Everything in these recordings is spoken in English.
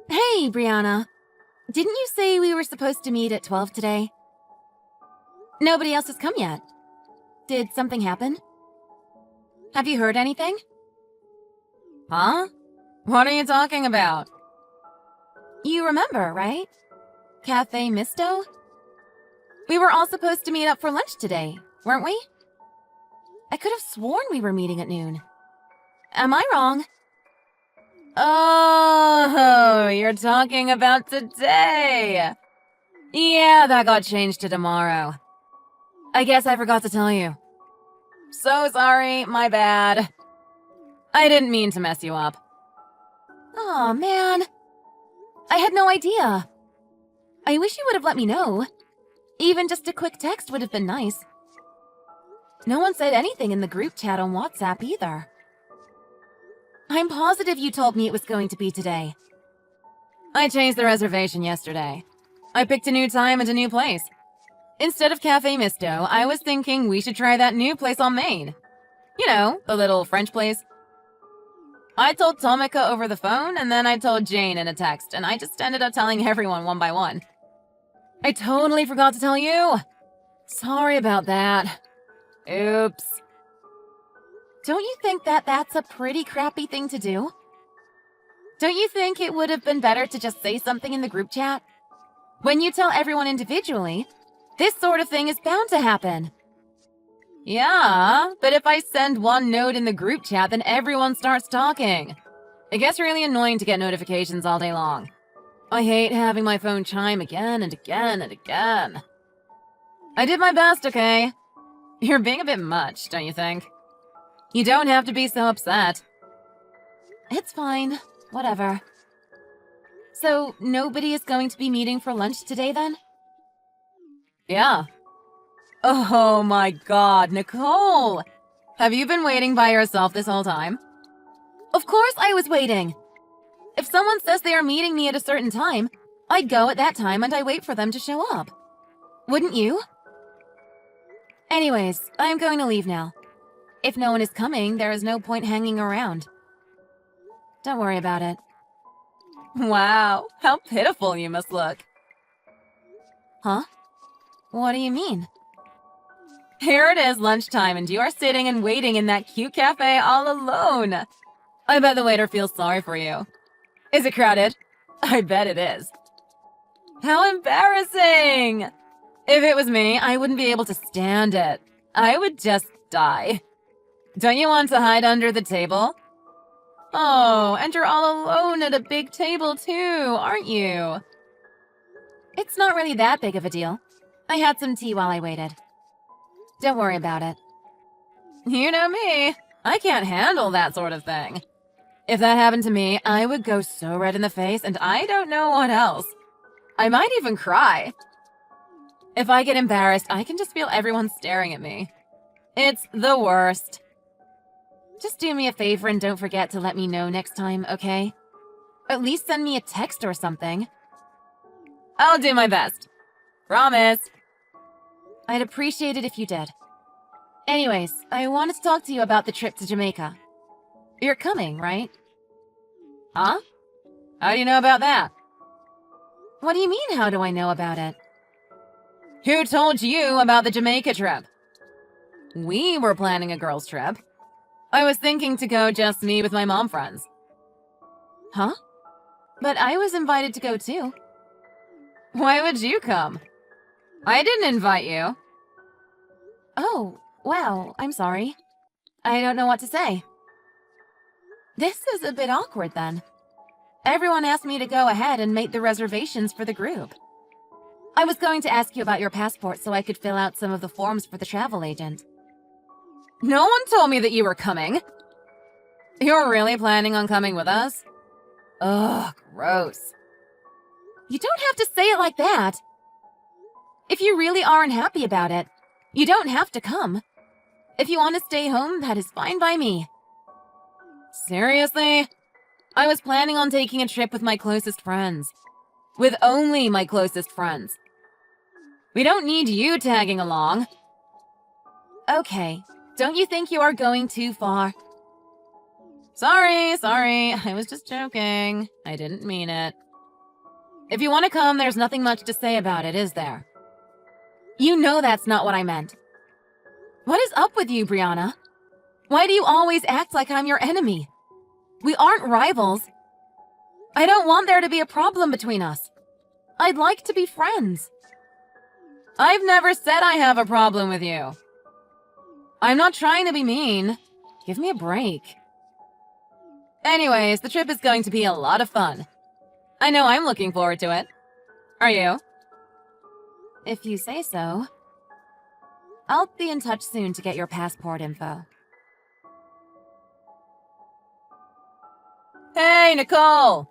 Hey, Brianna. Didn't you say we were supposed to meet at 12 today? Nobody else has come yet. Did something happen? Have you heard anything? Huh? What are you talking about? You remember, right? Cafe Misto? We were all supposed to meet up for lunch today, weren't we? I could have sworn we were meeting at noon. Am I wrong? Oh, you're talking about today. Yeah, that got changed to tomorrow. I guess I forgot to tell you. So sorry, my bad. I didn't mean to mess you up. Aw, man. I had no idea. I wish you would have let me know. Even just a quick text would have been nice. No one said anything in the group chat on WhatsApp either. I'm positive you told me it was going to be today. I changed the reservation yesterday. I picked a new time and a new place. Instead of Cafe Misto, I was thinking we should try that new place on Main. You know, the little French place. I told Tomika over the phone, and then I told Jane in a text, and I just ended up telling everyone one by one. I totally forgot to tell you. Sorry about that. Oops. Don't you think that that's a pretty crappy thing to do? Don't you think it would have been better to just say something in the group chat? When you tell everyone individually, this sort of thing is bound to happen. Yeah, but if I send one note in the group chat, then everyone starts talking. It gets really annoying to get notifications all day long. I hate having my phone chime again and again and again. I did my best, okay? You're being a bit much, don't you think? You don't have to be so upset. It's fine. Whatever. So, nobody is going to be meeting for lunch today, then? Yeah. Oh my god, Nicole! Have you been waiting by yourself this whole time? Of course I was waiting! If someone says they are meeting me at a certain time, I go at that time and I wait for them to show up. Wouldn't you? Anyways, I'm going to leave now. If no one is coming, there is no point hanging around. Don't worry about it. Wow, how pitiful you must look. Huh? What do you mean? Here it is lunchtime and you are sitting and waiting in that cute cafe all alone. I bet the waiter feels sorry for you. Is it crowded? I bet it is. How embarrassing! If it was me, I wouldn't be able to stand it. I would just die. Don't you want to hide under the table? Oh, and you're all alone at a big table too, aren't you? It's not really that big of a deal. I had some tea while I waited. Don't worry about it. You know me. I can't handle that sort of thing. If that happened to me, I would go so red in the face and I don't know what else. I might even cry. If I get embarrassed, I can just feel everyone staring at me. It's the worst. Just do me a favor and don't forget to let me know next time, okay? At least send me a text or something. I'll do my best. Promise. I'd appreciate it if you did. Anyways, I wanted to talk to you about the trip to Jamaica. You're coming, right? Huh? How do you know about that? What do you mean, how do I know about it? Who told you about the Jamaica trip? We were planning a girls' trip. I was thinking to go just me with my mom friends. Huh? But I was invited to go too. Why would you come? I didn't invite you. Oh, wow, I'm sorry. I don't know what to say. This is a bit awkward then. Everyone asked me to go ahead and make the reservations for the group. I was going to ask you about your passport so I could fill out some of the forms for the travel agent. No one told me that you were coming. You're really planning on coming with us? Ugh, gross. You don't have to say it like that. If you really aren't happy about it, you don't have to come. If you want to stay home, that is fine by me. Seriously? I was planning on taking a trip with my closest friends. With only my closest friends. We don't need you tagging along. Okay, don't you think you are going too far? Sorry. I was just joking. I didn't mean it. If you want to come, there's nothing much to say about it, is there? You know that's not what I meant. What is up with you, Brianna? Why do you always act like I'm your enemy? We aren't rivals. I don't want there to be a problem between us. I'd like to be friends. I've never said I have a problem with you. I'm not trying to be mean. Give me a break. Anyways, the trip is going to be a lot of fun. I know I'm looking forward to it. Are you? If you say so. I'll be in touch soon to get your passport info. Hey, Nicole!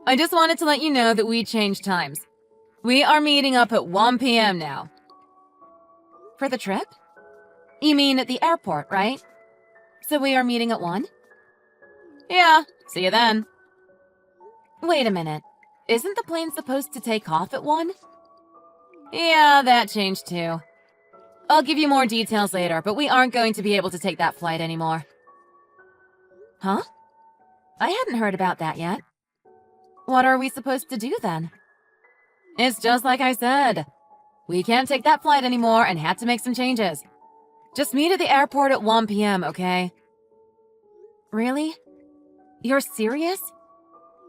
I just wanted to let you know that we changed times. We are meeting up at 1 p.m. now. For the trip? You mean at the airport, right? So we are meeting at 1? Yeah, see you then. Wait a minute. Isn't the plane supposed to take off at 1? Yeah, that changed too. I'll give you more details later, but we aren't going to be able to take that flight anymore. Huh? I hadn't heard about that yet. What are we supposed to do then? It's just like I said. We can't take that flight anymore and had to make some changes. Just meet at the airport at 1 p.m., okay? Really? You're serious?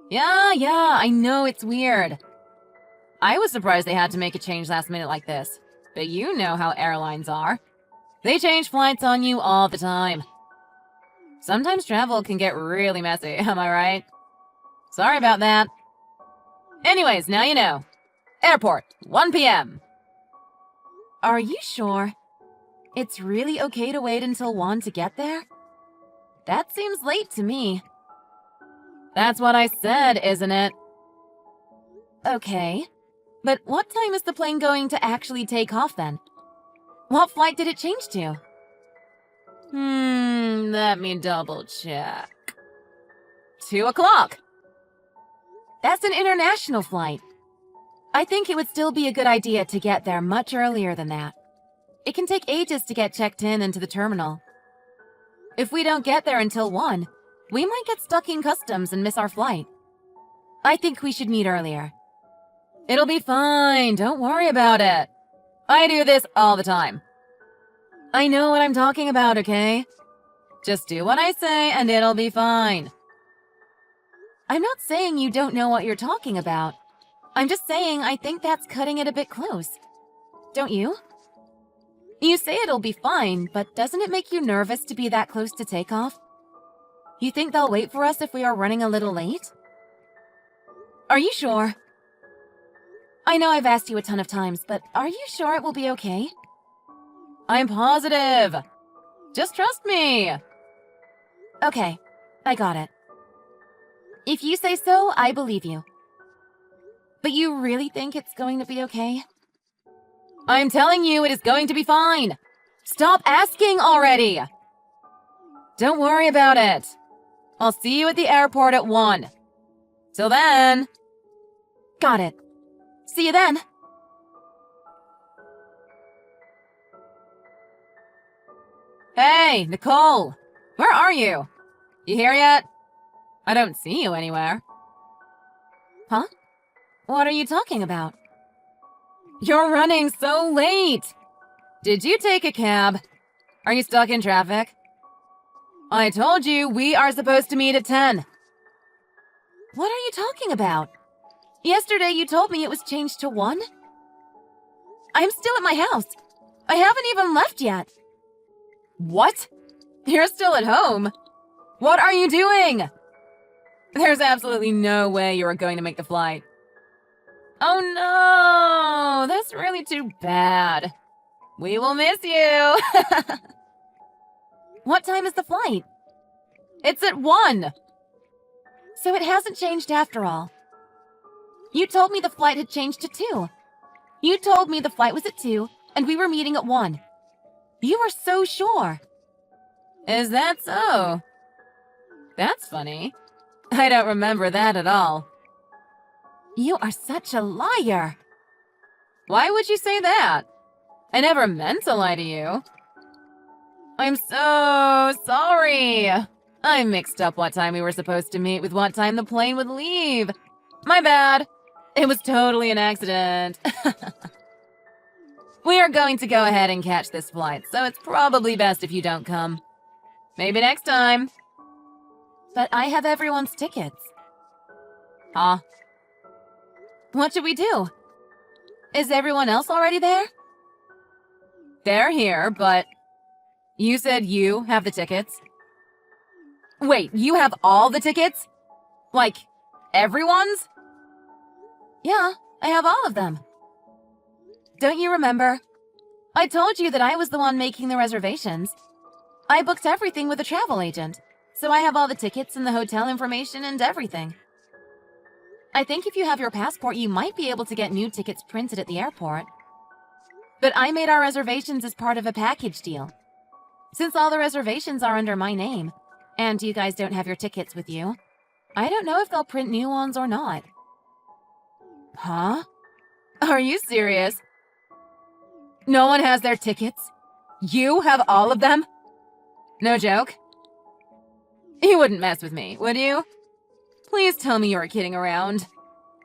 Yeah, I know it's weird. I was surprised they had to make a change last minute like this. But you know how airlines are. They change flights on you all the time. Sometimes travel can get really messy, am I right? Sorry about that. Anyways, now you know. Airport, 1 p.m. Are you sure? It's really okay to wait until 1 to get there? That seems late to me. That's what I said, isn't it? Okay. But what time is the plane going to actually take off then? What flight did it change to? Let me double check. 2 o'clock. That's an international flight. I think it would still be a good idea to get there much earlier than that. It can take ages to get checked in into the terminal. If we don't get there until 1, we might get stuck in customs and miss our flight. I think we should meet earlier. It'll be fine. Don't worry about it. I do this all the time. I know what I'm talking about, okay? Just do what I say and it'll be fine. I'm not saying you don't know what you're talking about. I'm just saying I think that's cutting it a bit close. Don't you? You say it'll be fine, but doesn't it make you nervous to be that close to takeoff? You think they'll wait for us if we are running a little late? Are you sure? I know I've asked you a ton of times, but are you sure it will be okay? I'm positive. Just trust me. Okay, I got it. If you say so, I believe you. But you really think it's going to be okay? I'm telling you it is going to be fine. Stop asking already. Don't worry about it. I'll see you at the airport at 1. Till then. Got it. See you then. Hey, Nicole. Where are you? You here yet? I don't see you anywhere. Huh? What are you talking about? You're running so late. Did you take a cab? Are you stuck in traffic? I told you we are supposed to meet at 10. What are you talking about? Yesterday you told me it was changed to 1? I'm still at my house. I haven't even left yet. What? You're still at home? What are you doing? There's absolutely no way you are going to make the flight. Oh no, that's really too bad. We will miss you. What time is the flight? It's at 1. So it hasn't changed after all. You told me the flight had changed to 2. You told me the flight was at 2, and we were meeting at 1. You were so sure. Is that so? That's funny. I don't remember that at all. You are such a liar. Why would you say that? I never meant to lie to you. I'm so sorry. I mixed up what time we were supposed to meet with what time the plane would leave. My bad. It was totally an accident. We are going to go ahead and catch this flight, so it's probably best if you don't come. Maybe next time. But I have everyone's tickets. Huh? What should we do? Is everyone else already there? They're here, but you said you have the tickets? Wait, you have all the tickets? Like, everyone's? Yeah, I have all of them. Don't you remember? I told you that I was the one making the reservations. I booked everything with a travel agent, so I have all the tickets and the hotel information and everything. I think if you have your passport, you might be able to get new tickets printed at the airport. But I made our reservations as part of a package deal. Since all the reservations are under my name, and you guys don't have your tickets with you, I don't know if they'll print new ones or not. Huh? Are you serious? No one has their tickets? You have all of them? No joke? You wouldn't mess with me, would you? Please tell me you were kidding around.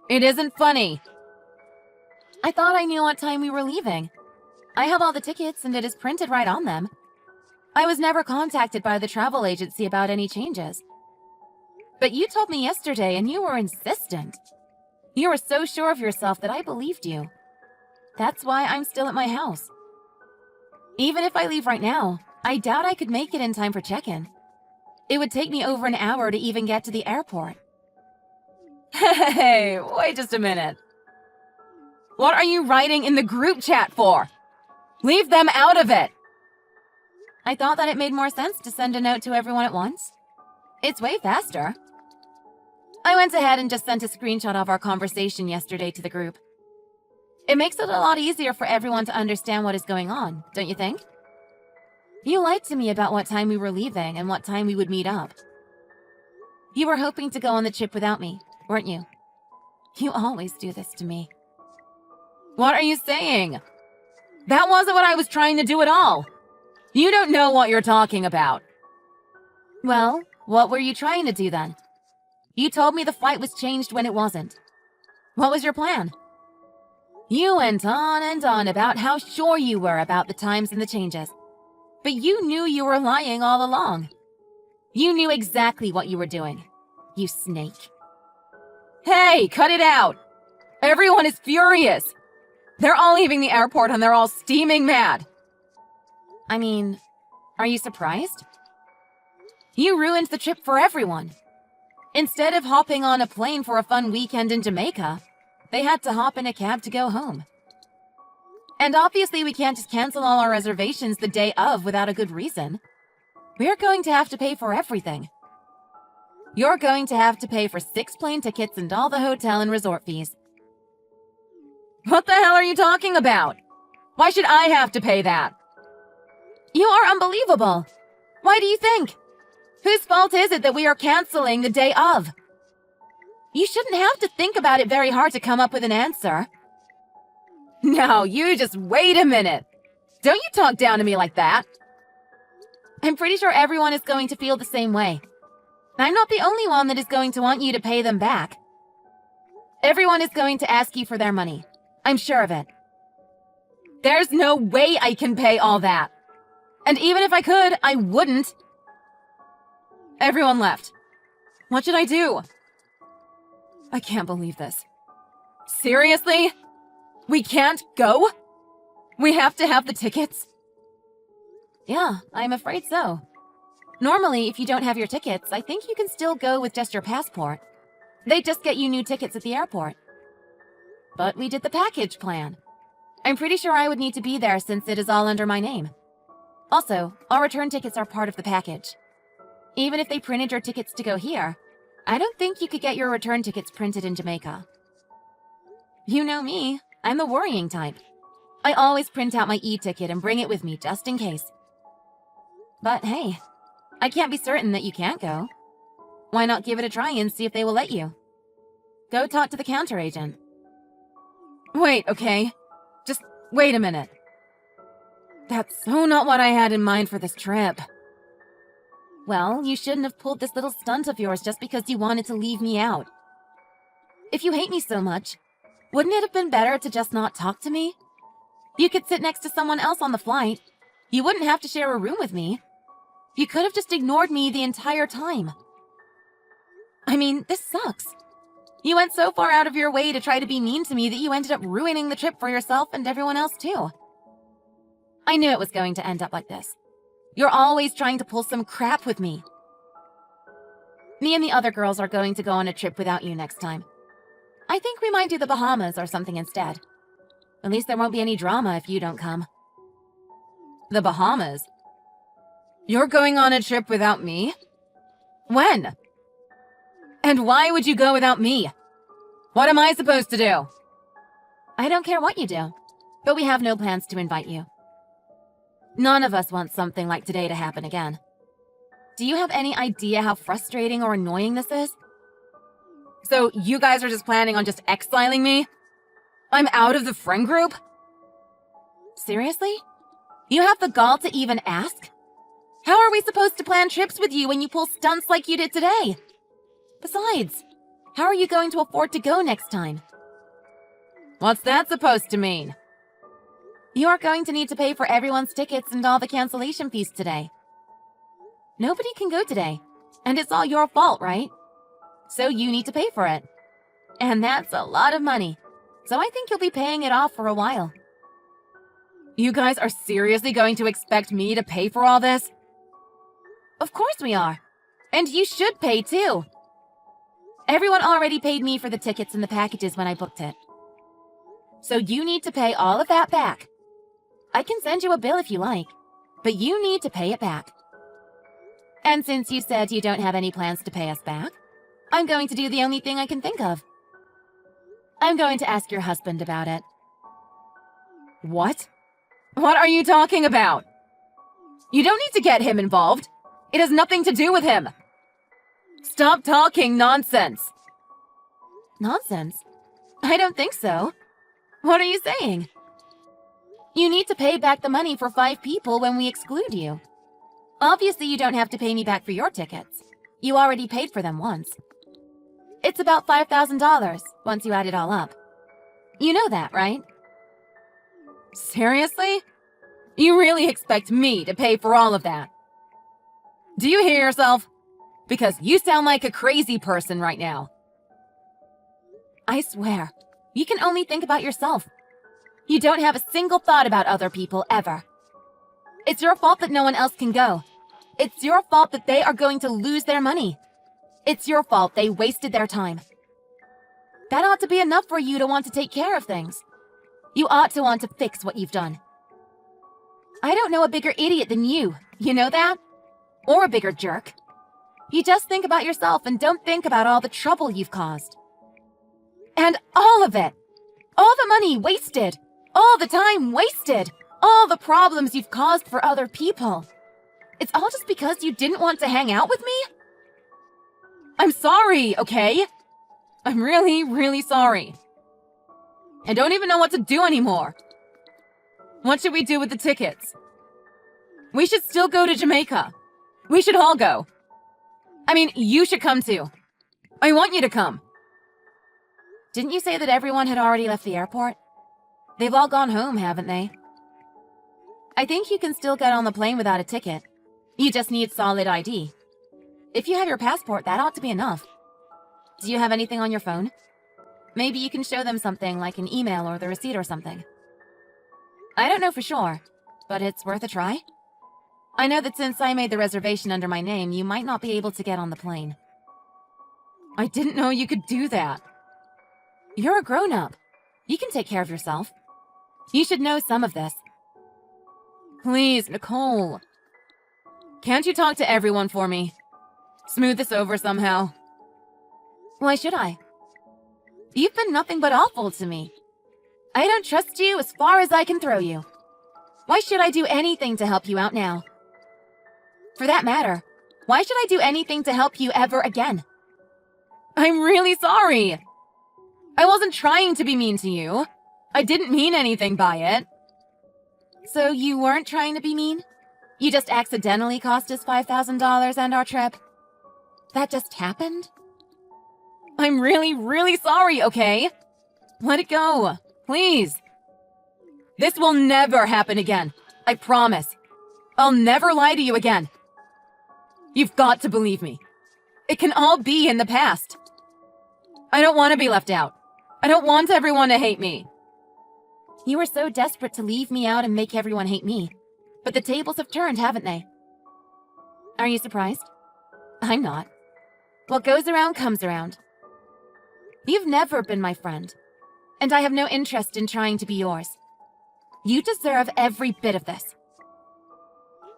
It isn't funny. I thought I knew what time we were leaving. I have all the tickets and it is printed right on them. I was never contacted by the travel agency about any changes. But you told me yesterday and you were insistent. You were so sure of yourself that I believed you. That's why I'm still at my house. Even if I leave right now, I doubt I could make it in time for check-in. It would take me over an hour to even get to the airport. Hey, wait just a minute. What are you writing in the group chat for? Leave them out of it! I thought that it made more sense to send a note to everyone at once. It's way faster. I went ahead and just sent a screenshot of our conversation yesterday to the group. It makes it a lot easier for everyone to understand what is going on, don't you think? You lied to me about what time we were leaving and what time we would meet up. You were hoping to go on the trip without me, weren't you? You always do this to me. What are you saying? That wasn't what I was trying to do at all. You don't know what you're talking about. Well, what were you trying to do then? You told me the flight was changed when it wasn't. What was your plan? You went on and on about how sure you were about the times and the changes. But you knew you were lying all along. You knew exactly what you were doing, you snake. Hey, cut it out! Everyone is furious! They're all leaving the airport and they're all steaming mad. I mean, are you surprised? You ruined the trip for everyone. Instead of hopping on a plane for a fun weekend in Jamaica, they had to hop in a cab to go home. And obviously we can't just cancel all our reservations the day of without a good reason. We're going to have to pay for everything. You're going to have to pay for 6 plane tickets and all the hotel and resort fees. What the hell are you talking about? Why should I have to pay that? You are unbelievable. Why do you think? Whose fault is it that we are canceling the day of? You shouldn't have to think about it very hard to come up with an answer. Now, you just wait a minute. Don't you talk down to me like that. I'm pretty sure everyone is going to feel the same way. I'm not the only one that is going to want you to pay them back. Everyone is going to ask you for their money. I'm sure of it. There's no way I can pay all that. And even if I could, I wouldn't. Everyone left. What should I do? I can't believe this. Seriously? We can't go? We have to have the tickets? Yeah, I'm afraid so. Normally, if you don't have your tickets, I think you can still go with just your passport. They just get you new tickets at the airport. But we did the package plan. I'm pretty sure I would need to be there since it is all under my name. Also, our return tickets are part of the package. Even if they printed your tickets to go here, I don't think you could get your return tickets printed in Jamaica. You know me, I'm the worrying type. I always print out my e-ticket and bring it with me just in case. But hey, I can't be certain that you can't go. Why not give it a try and see if they will let you? Go talk to the counter agent. Wait, okay. Just wait a minute. That's so not what I had in mind for this trip. Well, you shouldn't have pulled this little stunt of yours just because you wanted to leave me out. If you hate me so much, Wouldn't it have been better to just not talk to me? You could sit next to someone else on the flight. You wouldn't have to share a room with me. You could have just ignored me the entire time. I mean, this sucks. You went so far out of your way to try to be mean to me that you ended up ruining the trip for yourself and everyone else too. I knew it was going to end up like this. You're always trying to pull some crap with me. Me and the other girls are going to go on a trip without you next time. I think we might do the Bahamas or something instead. At least there won't be any drama if you don't come. The Bahamas? You're going on a trip without me? When? And why would you go without me? What am I supposed to do? I don't care what you do, but we have no plans to invite you. None of us want something like today to happen again. Do you have any idea how frustrating or annoying this is? So you guys are just planning on just exiling me? I'm out of the friend group? Seriously? You have the gall to even ask? How are we supposed to plan trips with you when you pull stunts like you did today? Besides, how are you going to afford to go next time? What's that supposed to mean? You are going to need to pay for everyone's tickets and all the cancellation fees today. Nobody can go today, and it's all your fault, right? So you need to pay for it. And that's a lot of money, so I think you'll be paying it off for a while. You guys are seriously going to expect me to pay for all this? Of course we are. And you should pay too. Everyone already paid me for the tickets and the packages when I booked it. So you need to pay all of that back. I can send you a bill if you like, but you need to pay it back. And since you said you don't have any plans to pay us back, I'm going to do the only thing I can think of. I'm going to ask your husband about it. What? What are you talking about? You don't need to get him involved. It has nothing to do with him. Stop talking nonsense. Nonsense? I don't think so. What are you saying? You need to pay back the money for 5 people when we exclude you. Obviously, you don't have to pay me back for your tickets. You already paid for them once. It's about $5,000 once you add it all up. You know that, right? Seriously? You really expect me to pay for all of that? Do you hear yourself? Because you sound like a crazy person right now. I swear, you can only think about yourself. You don't have a single thought about other people ever. It's your fault that no one else can go. It's your fault that they are going to lose their money. It's your fault they wasted their time. That ought to be enough for you to want to take care of things. You ought to want to fix what you've done. I don't know a bigger idiot than you know that? Or a bigger jerk. You just think about yourself and don't think about all the trouble you've caused. And all of it. All the money wasted. All the time wasted. All the problems you've caused for other people. It's all just because you didn't want to hang out with me? I'm sorry, okay? I'm really, really sorry. I don't even know what to do anymore. What should we do with the tickets? We should still go to Jamaica. We should all go. I mean, you should come too. I want you to come. Didn't you say that everyone had already left the airport? They've all gone home, haven't they? I think you can still get on the plane without a ticket. You just need solid ID. If you have your passport, that ought to be enough. Do you have anything on your phone? Maybe you can show them something like an email or the receipt or something. I don't know for sure, but it's worth a try. I know that since I made the reservation under my name, you might not be able to get on the plane. I didn't know you could do that. You're a grown-up. You can take care of yourself. You should know some of this. Please, Nicole. Can't you talk to everyone for me? Smooth this over somehow. Why should I? You've been nothing but awful to me. I don't trust you as far as I can throw you. Why should I do anything to help you out now? For that matter, why should I do anything to help you ever again? I'm really sorry. I wasn't trying to be mean to you. I didn't mean anything by it. So you weren't trying to be mean? You just accidentally cost us $5,000 and our trip? That just happened? I'm really, really sorry, okay? Let it go. Please. This will never happen again. I promise. I'll never lie to you again. You've got to believe me. It can all be in the past. I don't want to be left out. I don't want everyone to hate me. You were so desperate to leave me out and make everyone hate me. But the tables have turned, haven't they? Are you surprised? I'm not. What goes around comes around. You've never been my friend, and I have no interest in trying to be yours. You deserve every bit of this.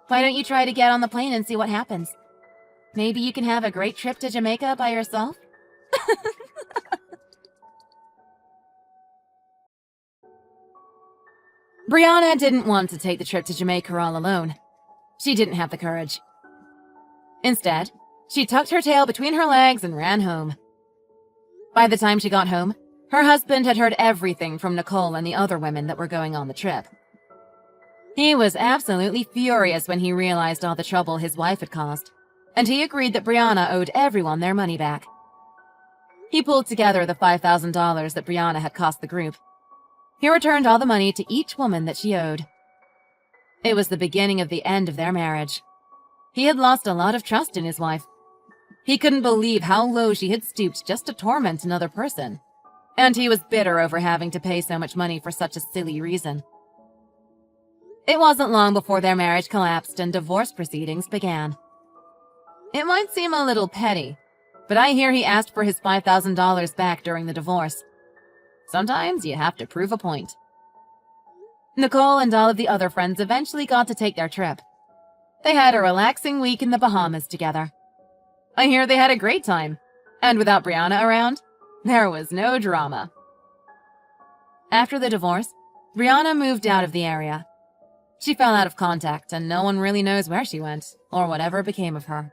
Why don't you try to get on the plane and see what happens? Maybe you can have a great trip to Jamaica by yourself? Brianna didn't want to take the trip to Jamaica all alone. She didn't have the courage. Instead, she tucked her tail between her legs and ran home. By the time she got home, her husband had heard everything from Nicole and the other women that were going on the trip. He was absolutely furious when he realized all the trouble his wife had caused, and he agreed that Brianna owed everyone their money back. He pulled together the $5,000 that Brianna had cost the group. He returned all the money to each woman that she owed. It was the beginning of the end of their marriage. He had lost a lot of trust in his wife. He couldn't believe how low she had stooped just to torment another person, and he was bitter over having to pay so much money for such a silly reason. It wasn't long before their marriage collapsed and divorce proceedings began. It might seem a little petty, but I hear he asked for his $5,000 back during the divorce. Sometimes you have to prove a point. Nicole and all of the other friends eventually got to take their trip. They had a relaxing week in the Bahamas together. I hear they had a great time, and without Brianna around, there was no drama. After the divorce, Brianna moved out of the area. She fell out of contact, and no one really knows where she went or whatever became of her.